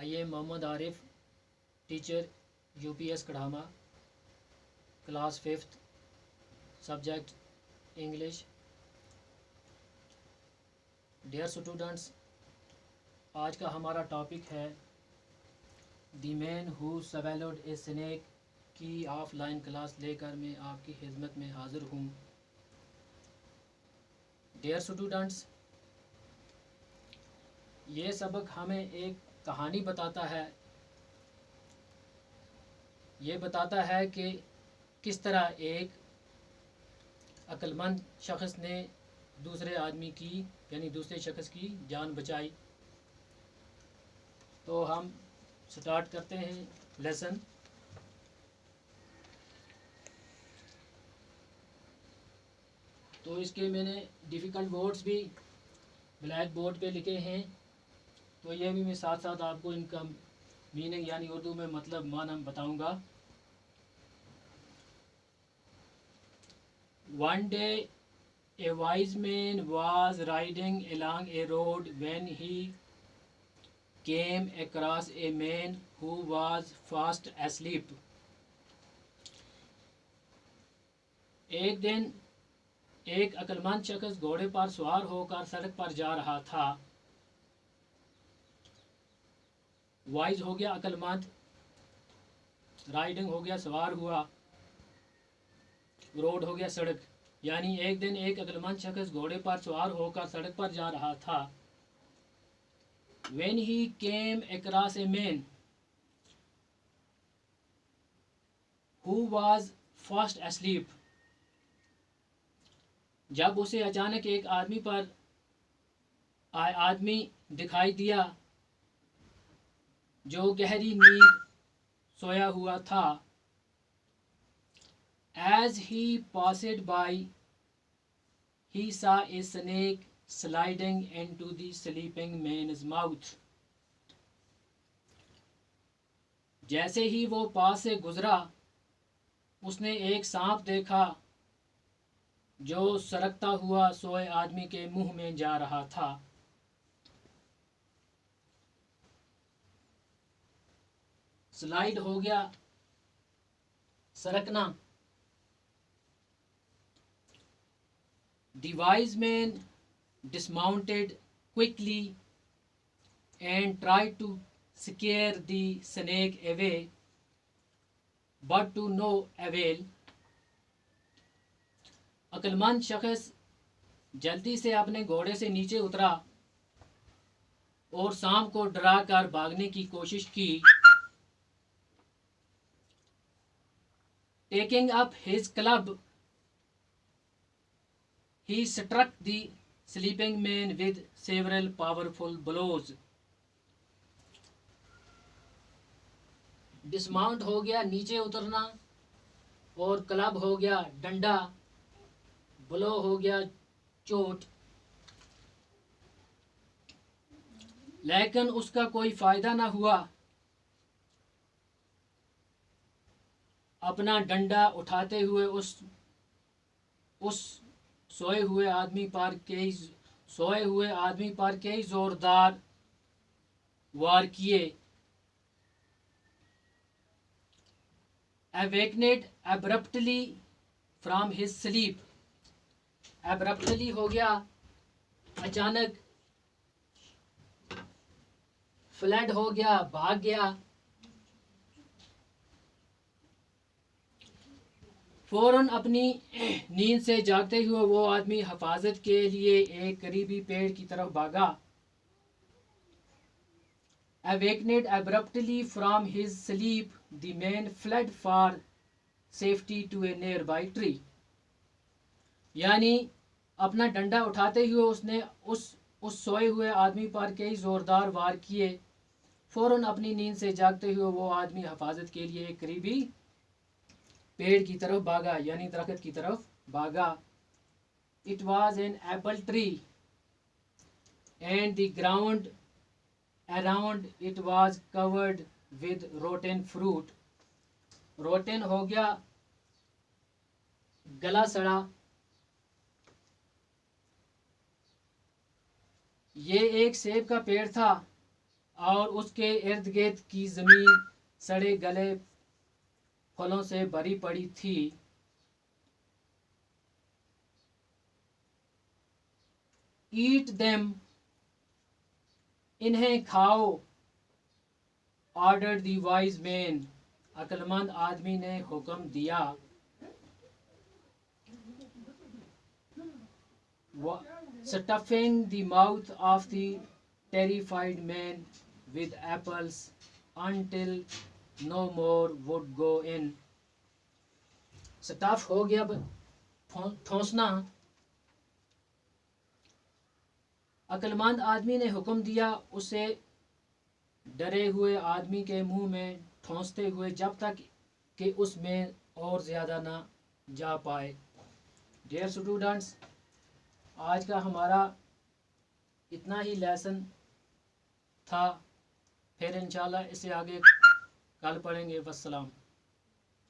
I am Mohammad Arif, teacher UPS Kadhama, class 5th, subject English. Dear students, आज का हमारा topic है the man who swallowed a snake की offline class लेकर मैं आपकी खिदमत में हाज़िर हूँ। डियर स्टूडेंट्स, ये सबक हमें एक कहानी बताता है। ये बताता है कि किस तरह एक अक्लमंद शख्स ने दूसरे आदमी की यानी दूसरे शख्स की जान बचाई। तो हम स्टार्ट करते हैं लेसन। तो इसके मैंने डिफ़िकल्ट वर्ड्स भी ब्लैक बोर्ड पे लिखे हैं, तो ये भी मैं साथ साथ आपको इनका मीनिंग यानी उर्दू में मतलब माना बताऊंगा। One day a wise man was riding along a road when he came across a man who was fast asleep. एक दिन एक अक्लमंद शख्स घोड़े पर सवार होकर सड़क पर जा रहा था। वाइज हो गया अक्लमंद, राइडिंग हो गया सवार हुआ, रोड हो गया सड़क। यानी एक दिन एक अक्लमंद शख्स घोड़े पर सवार होकर सड़क पर जा रहा था। When he came across a man who was fast asleep, जब उसे अचानक एक आदमी दिखाई दिया जो गहरी नींद सोया हुआ था। As he passed by, he saw a snake sliding into the sleeping man's mouth. जैसे ही वो पास से गुजरा, उसने एक सांप देखा जो सरकता हुआ सोए आदमी के मुंह में जा रहा था। स्लाइड हो गया सरकना। The wise man dismounted quickly and tried to scare the snake away, but to no avail. अक्लमंद शख्स जल्दी से अपने घोड़े से नीचे उतरा और सांप को डराकर भागने की कोशिश की। Taking up his club, he struck the sleeping man with several powerful blows. Dismount हो गया नीचे उतरना, और क्लब हो गया डंडा, ब्लो हो गया चोट। लेकिन उसका कोई फायदा ना हुआ। अपना डंडा उठाते हुए उस सोए हुए आदमी पर कई जोरदार वार किए। Awakened abruptly from his sleep. Abruptly हो गया अचानक, फ्लड हो गया भाग गया। फौरन अपनी नींद से जागते हुए वो आदमी हिफाजत के लिए एक करीबी पेड़ की तरफ भागा। Awakened abruptly from his sleep, the man fled for safety to a nearby tree. यानी अपना डंडा उठाते हुए उसने उस सोए हुए आदमी पर कई जोरदार वार किए। फौरन अपनी नींद से जागते हुए वो आदमी हिफाजत के लिए एक करीबी पेड़ की तरफ भागा यानी दरख्त की तरफ भागा। It was an apple tree and the ground around it was covered with rotten fruit. rotten हो गया गला सड़ा। ये एक सेब का पेड़ था। और उसके इर्द गिर्द की ज़मीन सड़े गले फलों से भरी पड़ी थी। ईट देम, इन्हें खाओ। ऑर्डर द वाइज मैन, अक्लमंद आदमी ने हुक्म दिया। Stuffing the mouth of the terrified man with apples until no more would go in। Stuff हो गया ठोंसना। अक्लमंद आदमी ने हुक्म दिया उसे डरे हुए आदमी के मुंह में ठोंसते हुए, जब तक कि उसमें और ज़्यादा ना जा पाए। डियर स्टूडेंट्स, आज का हमारा इतना ही लेसन था। फिर इंशाल्लाह इससे आगे कल पढ़ेंगे। वस्सलाम।